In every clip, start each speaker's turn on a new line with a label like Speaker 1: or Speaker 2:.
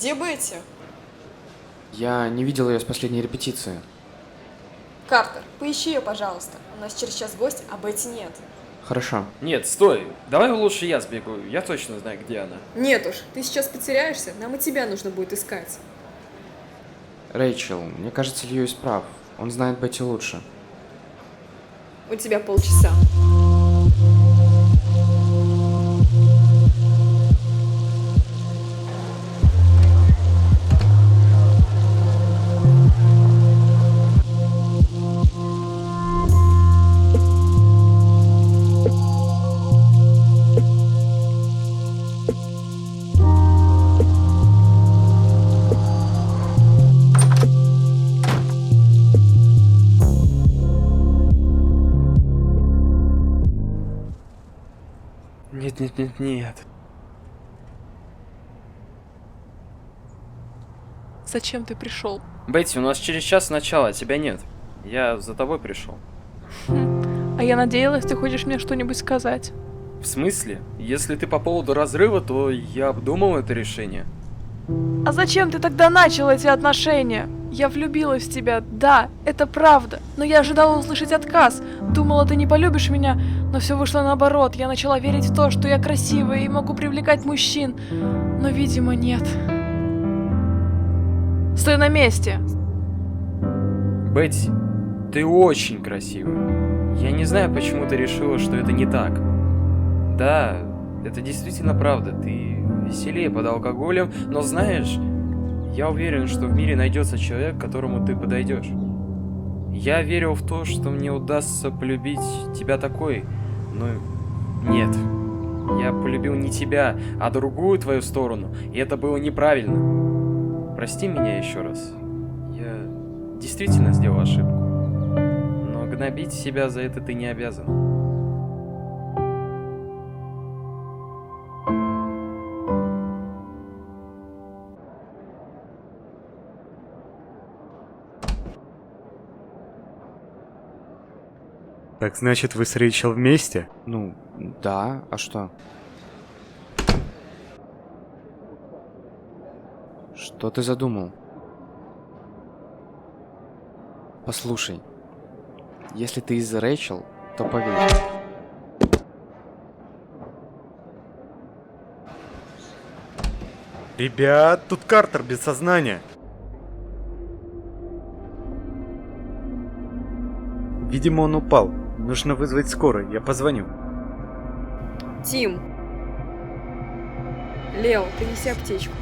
Speaker 1: Где Бетти?
Speaker 2: Я не видел ее с последней репетиции.
Speaker 1: Картер, поищи ее, пожалуйста. У нас через час гость, а Бетти нет.
Speaker 2: Хорошо.
Speaker 3: Нет, стой. Давай лучше я сбегаю. Я точно знаю, где она.
Speaker 1: Нет уж, ты сейчас потеряешься, нам и тебя нужно будет искать.
Speaker 2: Рэйчел, мне кажется, Льюис прав. Он знает Бетти лучше.
Speaker 1: У тебя полчаса.
Speaker 3: Нет.
Speaker 4: Зачем ты пришел?
Speaker 3: Бетти, у нас через час начало, тебя нет. Я за тобой пришел.
Speaker 4: А я надеялась, ты хочешь мне что-нибудь сказать.
Speaker 3: В смысле? Если ты по поводу разрыва, то я обдумал это решение.
Speaker 4: А зачем ты тогда начал эти отношения? Я влюбилась в тебя, да, это правда. Но я ожидала услышать отказ. Думала, ты не полюбишь меня, но все вышло наоборот. Я начала верить в то, что я красивая и могу привлекать мужчин. Но, видимо, нет. Стой на месте!
Speaker 3: Бетти, ты очень красивая. Я не знаю, почему ты решила, что это не так. Да, это действительно правда. Ты веселее под алкоголем, но знаешь, я уверен, что в мире найдется человек, к которому ты подойдешь. Я верил в то, что мне удастся полюбить тебя такой, но нет. Я полюбил не тебя, а другую твою сторону, и это было неправильно. Прости меня еще раз. Я действительно сделал ошибку. Но гнобить себя за это ты не обязан.
Speaker 5: Так значит, вы с Рэйчел вместе?
Speaker 2: Ну, да, а что? Что ты задумал? Послушай, если ты из-за Рэйчел, то поверь.
Speaker 5: Ребят, тут Картер без сознания. Видимо, он упал. Нужно вызвать скорую, я позвоню.
Speaker 1: Тим. Лео, принеси аптечку.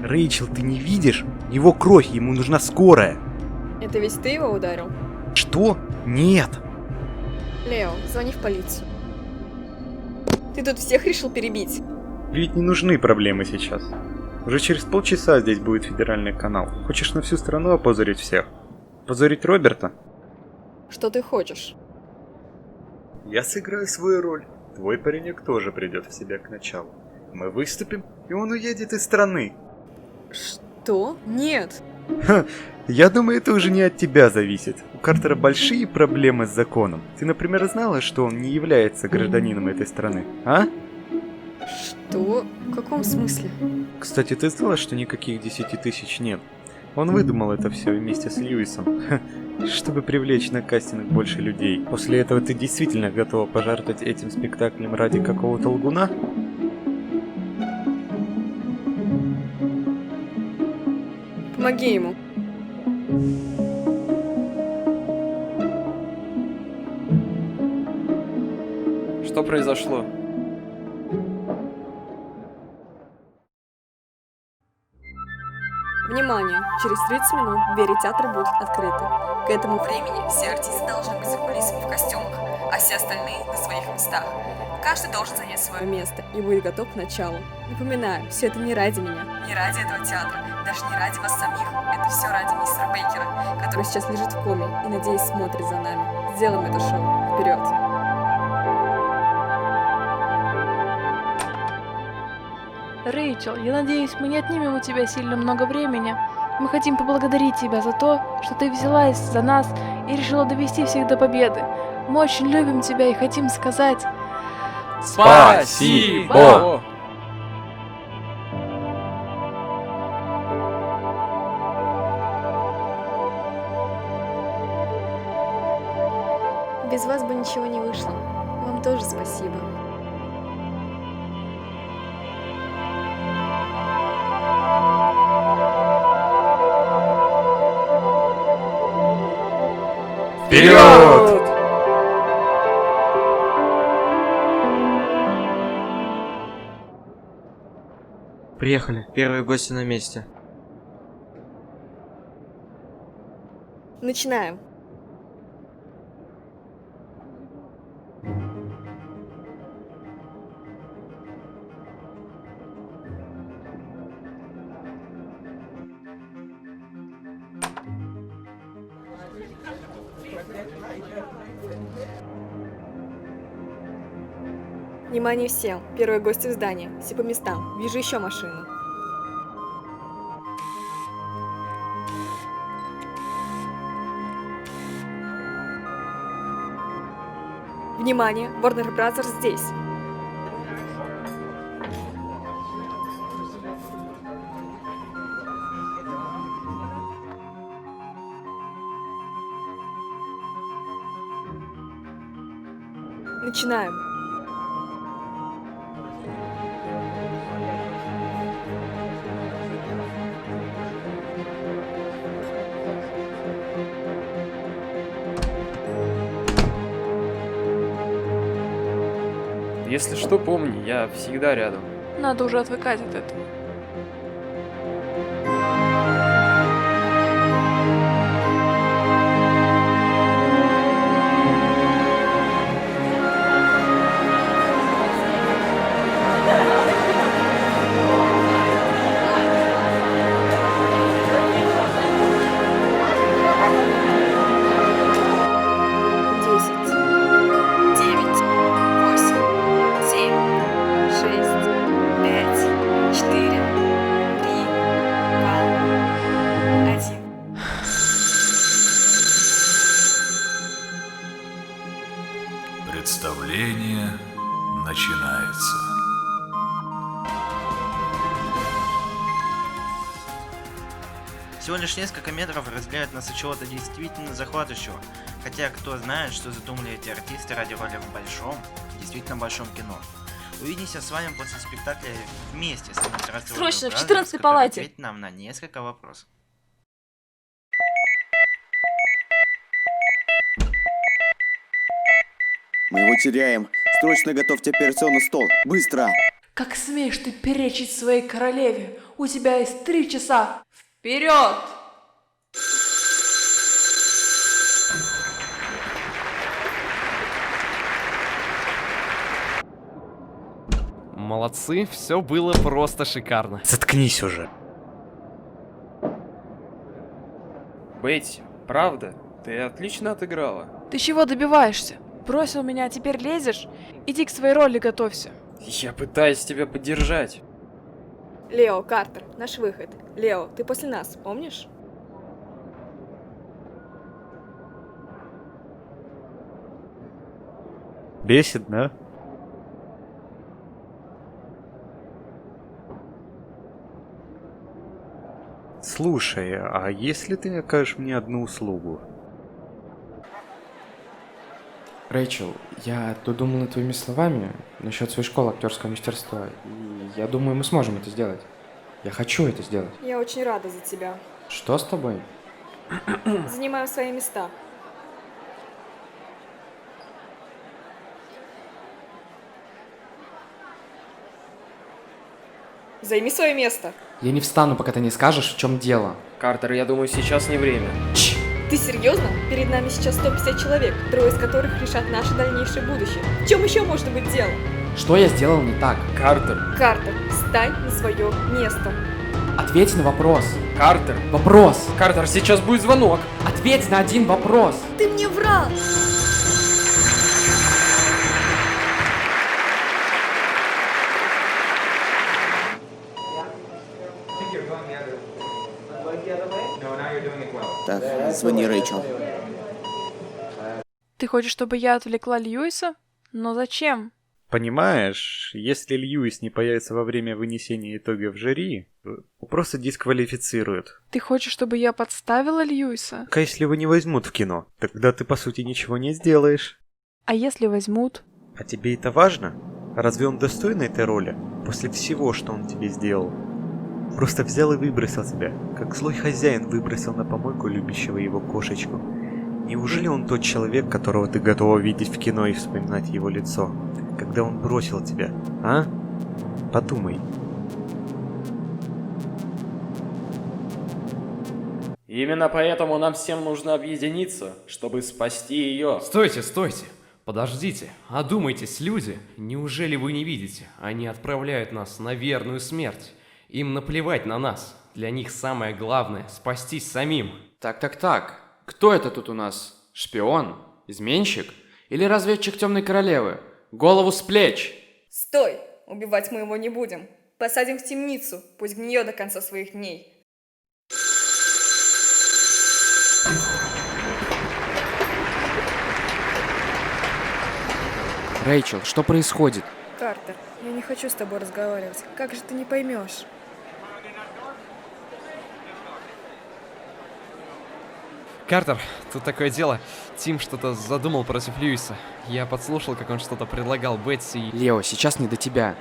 Speaker 5: Рэйчел, ты не видишь? У него кровь, ему нужна скорая.
Speaker 1: Это ведь ты его ударил?
Speaker 5: Что? Нет.
Speaker 1: Лео, звони в полицию. Ты тут всех решил перебить?
Speaker 5: Ведь не нужны проблемы сейчас. Уже через полчаса здесь будет федеральный канал. Хочешь на всю страну опозорить всех? Позорить Роберта?
Speaker 1: Что ты хочешь?
Speaker 5: Я сыграю свою роль. Твой паренек тоже придет в себя к началу. Мы выступим, и он уедет из страны.
Speaker 1: Что? Нет.
Speaker 5: Ха, я думаю, это уже не от тебя зависит. У Картера большие проблемы с законом. Ты, например, знала, что он не является гражданином этой страны, а?
Speaker 1: Что? В каком смысле?
Speaker 5: Кстати, ты знала, что никаких 10 тысяч нет? Он выдумал это все вместе с Льюисом, чтобы привлечь на кастинг больше людей. После этого ты действительно готова пожертвовать этим спектаклем ради какого-то лгуна?
Speaker 1: Помоги ему.
Speaker 3: Что произошло?
Speaker 1: Внимание! Через 30 минут двери театра будут открыты. К этому времени все артисты должны быть за кулисами в костюмах, а все остальные на своих местах. Каждый должен занять свое место и будет готов к началу. Напоминаю, все это не ради меня, не ради этого театра, даже не ради вас самих. Это все ради мистера Бейкера, который сейчас лежит в коме и, надеюсь, смотрит за нами. Сделаем это шоу. Вперед!
Speaker 4: Рэйчел, я надеюсь, мы не отнимем у тебя сильно много времени. Мы хотим поблагодарить тебя за то, что ты взялась за нас и решила довести всех до победы. Мы очень любим тебя и хотим сказать...
Speaker 3: Спасибо!
Speaker 1: Без вас бы ничего не вышло. Вам тоже спасибо.
Speaker 5: Вперед!
Speaker 6: Приехали. Первые гости на месте.
Speaker 1: Начинаем. Внимание всем! Первые гости в здании. Все по местам. Вижу еще машину. Внимание! Warner Brothers здесь. Начинаем.
Speaker 3: Если что, помни, я всегда рядом.
Speaker 4: Надо уже отвыкать от этого.
Speaker 7: Представление начинается.
Speaker 6: Всего лишь несколько метров разделяют нас от чего-то действительно захватывающего. Хотя кто знает, что задумали эти артисты ради роли в большом, действительно большом кино. Увидимся с вами после спектакля вместе с администрацией
Speaker 1: Срочно,
Speaker 6: Warner
Speaker 1: в
Speaker 6: Brothers,
Speaker 1: 14-й
Speaker 6: которая
Speaker 1: палате.
Speaker 6: ответит нам на несколько вопросов.
Speaker 8: Мы его теряем. Срочно готовьте операционный стол. Быстро!
Speaker 4: Как смеешь ты перечить своей королеве? У тебя есть 3 часа. Вперед!
Speaker 9: Молодцы, все было просто шикарно.
Speaker 5: Заткнись уже.
Speaker 3: Бетти, правда, ты отлично отыграла.
Speaker 4: Ты чего добиваешься? Бросил меня, а теперь лезешь? Иди к своей роли готовься.
Speaker 3: Я пытаюсь тебя поддержать.
Speaker 1: Лео, Картер, наш выход. Лео, ты после нас, помнишь?
Speaker 5: Бесит, да? Слушай, а если ты окажешь мне одну услугу?
Speaker 2: Рэйчел, я тут думал над твоими словами насчет своей школы актерского мастерства. И я думаю, мы сможем это сделать. Я хочу это сделать.
Speaker 1: Я очень рада за тебя.
Speaker 2: Что с тобой?
Speaker 1: Занимаем свои места. Займи свое место.
Speaker 2: Я не встану, пока ты не скажешь, в чем дело.
Speaker 3: Картер, я думаю, сейчас не время.
Speaker 1: Ты серьезно? Перед нами сейчас 150 человек, 3 из которых решат наше дальнейшее будущее. В чем еще может быть дело?
Speaker 2: Что я сделал не так?
Speaker 3: Картер,
Speaker 1: Картер, встань на свое место.
Speaker 2: Ответь на вопрос.
Speaker 3: Картер,
Speaker 2: Вопрос!
Speaker 3: Картер, сейчас будет звонок.
Speaker 2: Ответь на один вопрос!
Speaker 1: Ты мне врал!
Speaker 8: Так, звони Рэйчел.
Speaker 4: Ты хочешь, чтобы я отвлекла Льюиса? Но зачем?
Speaker 5: Понимаешь, если Льюис не появится во время вынесения итогов жюри, его просто дисквалифицируют.
Speaker 4: Ты хочешь, чтобы я подставила Льюиса?
Speaker 5: А если его не возьмут в кино, тогда ты по сути ничего не сделаешь.
Speaker 4: А если возьмут?
Speaker 5: А тебе это важно? Разве он достоин этой роли? После всего, что он тебе сделал. Просто взял и выбросил тебя, как злой хозяин выбросил на помойку любящего его кошечку. Неужели он тот человек, которого ты готова видеть в кино и вспоминать его лицо, когда он бросил тебя, а? Подумай.
Speaker 3: Именно поэтому нам всем нужно объединиться, чтобы спасти ее.
Speaker 9: Стойте, стойте. Подождите, одумайтесь, люди. Неужели вы не видите? Они отправляют нас на верную смерть. Им наплевать на нас. Для них самое главное – спастись самим.
Speaker 2: Так. Кто это тут у нас? Шпион? Изменщик? Или разведчик Темной Королевы? Голову с плеч!
Speaker 1: Стой! Убивать мы его не будем. Посадим в темницу, пусть гниет до конца своих дней.
Speaker 2: Рэйчел, что происходит?
Speaker 1: Картер, я не хочу с тобой разговаривать. Как же ты не поймешь?
Speaker 9: Картер, тут такое дело. Тим что-то задумал против Льюиса. Я подслушал, как он что-то предлагал Бетси и...
Speaker 2: Лео, сейчас не до тебя.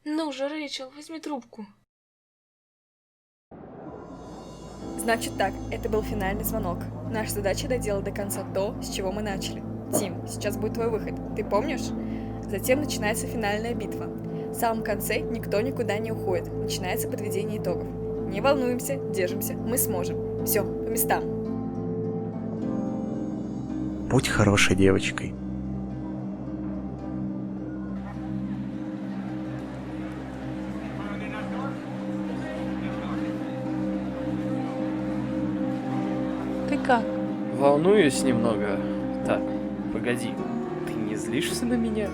Speaker 4: Ну же, Рэйчел, возьми трубку.
Speaker 1: Значит так, это был финальный звонок. Наша задача доделать до конца то, с чего мы начали. Тим, сейчас будет твой выход, ты помнишь? Затем начинается финальная битва. В самом конце никто никуда не уходит, начинается подведение итогов. Не волнуемся, держимся, мы сможем. Все, по местам.
Speaker 5: Будь хорошей девочкой.
Speaker 4: Ты как?
Speaker 3: Волнуюсь немного. Так, погоди. Ты не злишься на меня?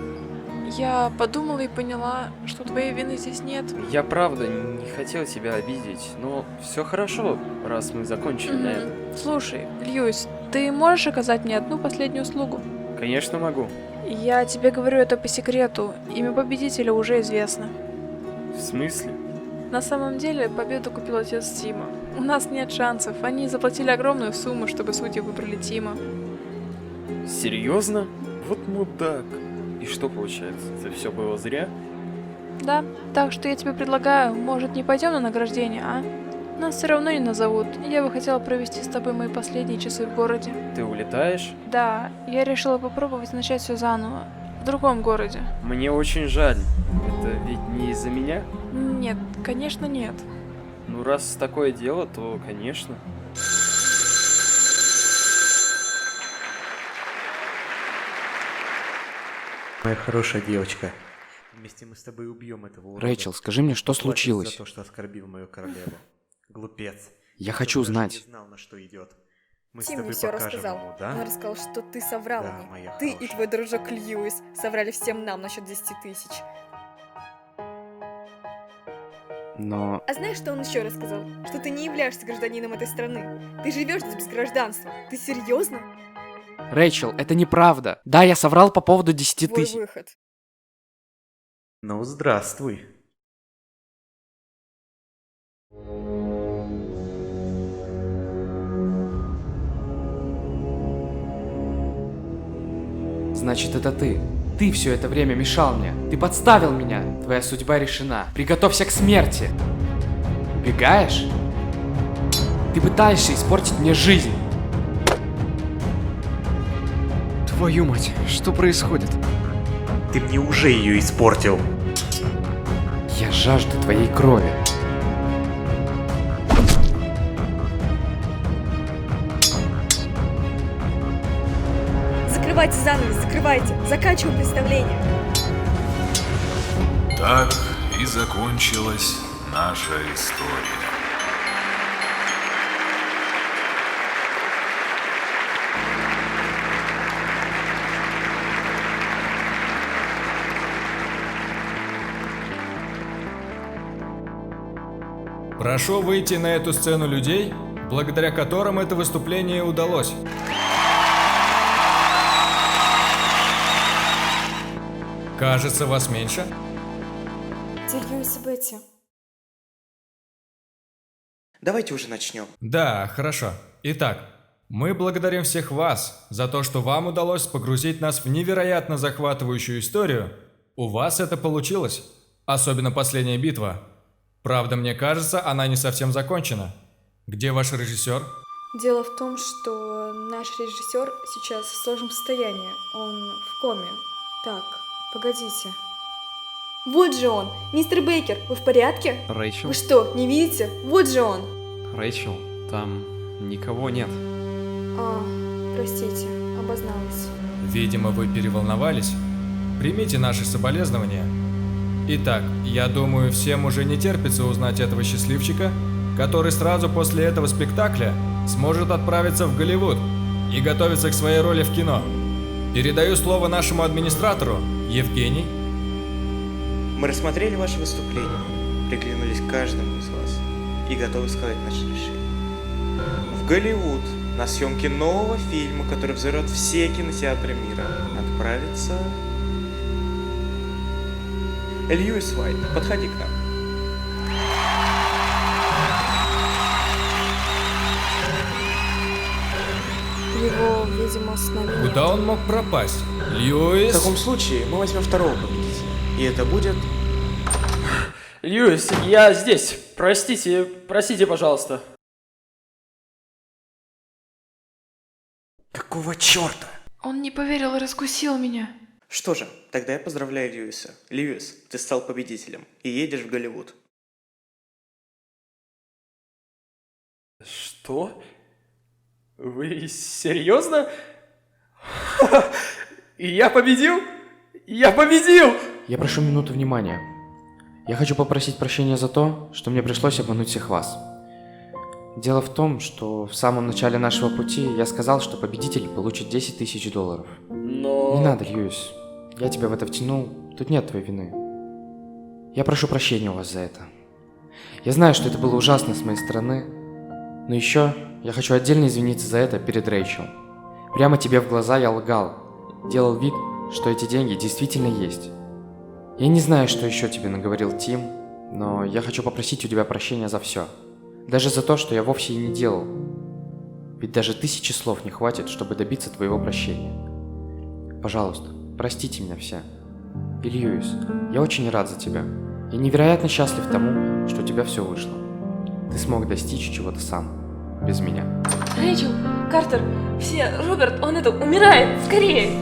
Speaker 4: Я подумала и поняла, что твоей вины здесь нет.
Speaker 3: Я правда не хотел тебя обидеть, но все хорошо, раз мы закончили на этом.
Speaker 4: Слушай, Льюис, ты можешь оказать мне одну последнюю услугу?
Speaker 3: Конечно могу.
Speaker 4: Я тебе говорю это по секрету. Имя победителя уже известно.
Speaker 3: В смысле?
Speaker 4: На самом деле, победу купил отец Тима. У нас нет шансов. Они заплатили огромную сумму, чтобы судьи выбрали Тима.
Speaker 3: Серьезно? Вот мудак. И что получается? Это все было зря?
Speaker 4: Да, так что я тебе предлагаю, может, не пойдем на награждение, а? Нас все равно не назовут. Я бы хотела провести с тобой мои последние часы в городе.
Speaker 3: Ты улетаешь?
Speaker 4: Да, я решила попробовать начать все заново. В другом городе.
Speaker 3: Мне очень жаль. Это ведь не из-за меня?
Speaker 4: Нет, конечно нет.
Speaker 3: Ну, раз такое дело, то конечно.
Speaker 5: Моя хорошая девочка. Вместе мы с тобой убьем этого урода.
Speaker 2: Рэйчел, скажи мне, что
Speaker 5: Платит
Speaker 2: случилось?
Speaker 5: за то, что оскорбил мою королеву. Глупец.
Speaker 2: Я хочу
Speaker 5: Даже
Speaker 2: знать.
Speaker 5: не знал, на что идет. Мы с
Speaker 1: Тим
Speaker 5: тобой
Speaker 1: мне все
Speaker 5: покажем
Speaker 1: рассказал.
Speaker 5: ему, да?
Speaker 1: Он рассказал, что ты соврал
Speaker 5: Да,
Speaker 1: мне.
Speaker 5: моя
Speaker 1: Ты и
Speaker 5: хорошая.
Speaker 1: твой дружок Льюис соврали всем нам насчет 10 тысяч.
Speaker 2: Но...
Speaker 1: А знаешь, что он еще рассказал? Что ты не являешься гражданином этой страны. Ты живешь здесь без гражданства. Ты серьезно?
Speaker 2: Рэйчел, это неправда. Да, я соврал по поводу 10
Speaker 1: Твой
Speaker 2: тысяч.
Speaker 1: выход.
Speaker 5: Ну, здравствуй.
Speaker 2: Значит, это ты. Ты все это время мешал мне. Ты подставил меня. Твоя судьба решена. Приготовься к смерти. Убегаешь? Ты пытаешься испортить мне жизнь.
Speaker 9: Твою мать, что происходит?
Speaker 5: Ты мне уже ее испортил.
Speaker 2: Я жажду твоей крови.
Speaker 1: Закрывайте занавес, закрывайте. Заканчиваем представление.
Speaker 7: Так и закончилась наша история.
Speaker 10: Прошу выйти на эту сцену людей, благодаря которым это выступление удалось. Кажется, вас меньше?
Speaker 1: Где Льюис и Бетти?
Speaker 11: Давайте уже начнем.
Speaker 10: Да, хорошо. Итак, мы благодарим всех вас за то, что вам удалось погрузить нас в невероятно захватывающую историю. У вас это получилось. Особенно последняя битва. Правда, мне кажется, она не совсем закончена. Где ваш режиссер?
Speaker 1: Дело в том, что наш режиссер сейчас в сложном состоянии. Он в коме. Так, погодите. Вот же он! Мистер Бейкер, вы в порядке?
Speaker 9: Рэйчел?
Speaker 1: Вы что, не видите? Вот же он!
Speaker 9: Рэйчел, там никого нет.
Speaker 1: Простите, обозналась.
Speaker 10: Видимо, вы переволновались. Примите наши соболезнования. Итак, я думаю, всем уже не терпится узнать этого счастливчика, который сразу после этого спектакля сможет отправиться в Голливуд и готовиться к своей роли в кино. Передаю слово нашему администратору, Евгений.
Speaker 11: Мы рассмотрели ваше выступление, приглянулись к каждому из вас и готовы сказать наше решение. В Голливуд на съемки нового фильма, который взорвет все кинотеатры мира, отправится... Льюис Уайт, подходи к нам.
Speaker 1: Его, видимо, с нами нет.
Speaker 10: Куда он мог пропасть? Льюис?
Speaker 11: В таком случае мы возьмем второго победителя. И это будет...
Speaker 3: Льюис, я здесь. Простите, пожалуйста.
Speaker 11: Какого черта?
Speaker 4: Он не поверил и раскусил меня.
Speaker 11: Что же, тогда я поздравляю Льюиса. Льюис, ты стал победителем и едешь в Голливуд.
Speaker 3: Что? Вы серьезно? Я победил? Я победил!
Speaker 2: Я прошу минуту внимания. Я хочу попросить прощения за то, что мне пришлось обмануть всех вас. Дело в том, что в самом начале нашего пути я сказал, что победитель получит 10 тысяч долларов.
Speaker 3: Но...
Speaker 2: Не надо, Льюис. Я тебя в это втянул. Тут нет твоей вины. Я прошу прощения у вас за это. Я знаю, что это было ужасно с моей стороны. Но еще я хочу отдельно извиниться за это перед Рэйчел. Прямо тебе в глаза я лгал. Делал вид, что эти деньги действительно есть. Я не знаю, что еще тебе наговорил Тим, но я хочу попросить у тебя прощения за все. Даже за то, что я вовсе и не делал. Ведь даже 1000 слов не хватит, чтобы добиться твоего прощения. Пожалуйста, простите меня все. И Льюис, я очень рад за тебя. Я невероятно счастлив тому, что у тебя все вышло. Ты смог достичь чего-то сам, без меня.
Speaker 1: Рэйчел, Картер, все, Роберт, он умирает, скорее!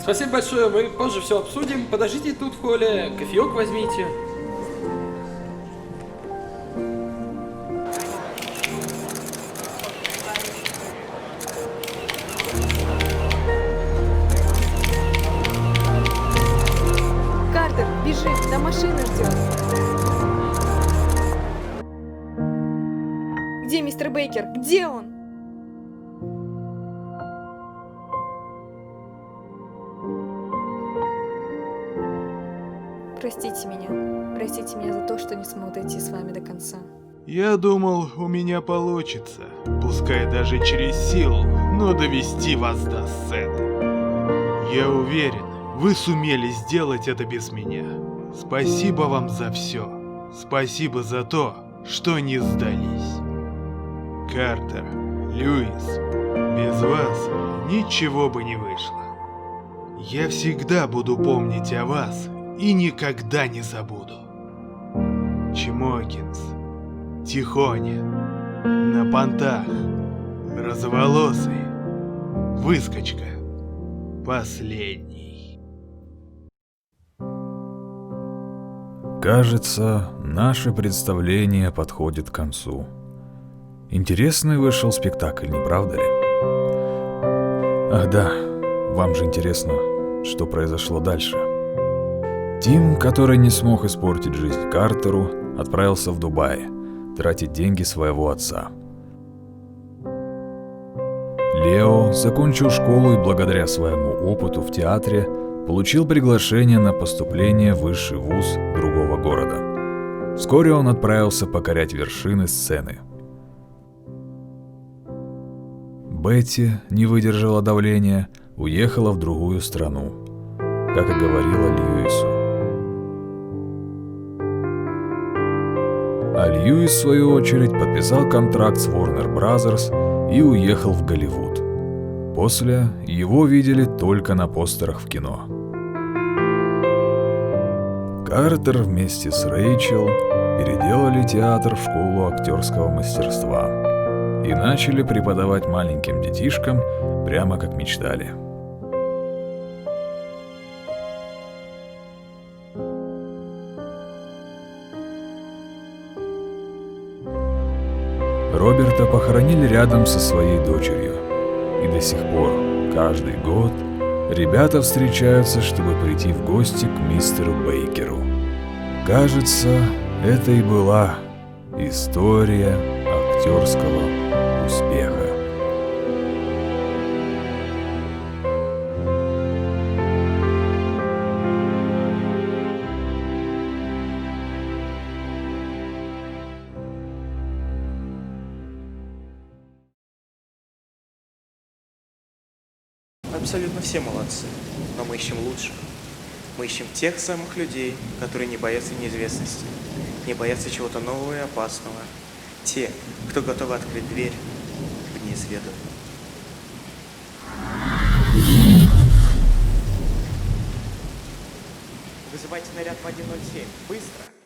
Speaker 3: Спасибо большое, мы позже все обсудим. Подождите тут в холле, кофеек возьмите.
Speaker 1: Картер, бежи, там машина ждет. Где мистер Бейкер? Где он? Простите меня за то, что не смог дойти с вами до конца.
Speaker 12: Я думал, у меня получится, пускай даже через силу, но довести вас до сцены. Я уверен, вы сумели сделать это без меня. Спасибо вам за все. Спасибо за то, что не сдались. Картер, Льюис, без вас ничего бы не вышло. Я всегда буду помнить о вас и никогда не забуду. Чмокинс, Тихоня, на понтах, розоволосый, выскочка, последний.
Speaker 7: Кажется, наше представление подходит к концу. Интересный вышел спектакль, не правда ли? Ах да, вам же интересно, что произошло дальше. Тим, который не смог испортить жизнь Картеру, отправился в Дубай тратить деньги своего отца. Лео закончил школу и благодаря своему опыту в театре получил приглашение на поступление в высший вуз другого города. Вскоре он отправился покорять вершины сцены. Бетти не выдержала давления, уехала в другую страну, как и говорила Льюису. А Льюис, в свою очередь, подписал контракт с Warner Bros. И уехал в Голливуд. После его видели только на постерах в кино. Картер вместе с Рэйчел переделали театр в школу актерского мастерства и начали преподавать маленьким детишкам прямо как мечтали. Роберта похоронили рядом со своей дочерью, и до сих пор, каждый год, ребята встречаются, чтобы прийти в гости к мистеру Бейкеру. Кажется, это и была история актерского успеха.
Speaker 11: Абсолютно все молодцы, но мы ищем лучших. Мы ищем тех самых людей, которые не боятся неизвестности, не боятся чего-то нового и опасного. Те, кто готовы открыть дверь в неизведанное. Вызывайте наряд в 107. Быстро!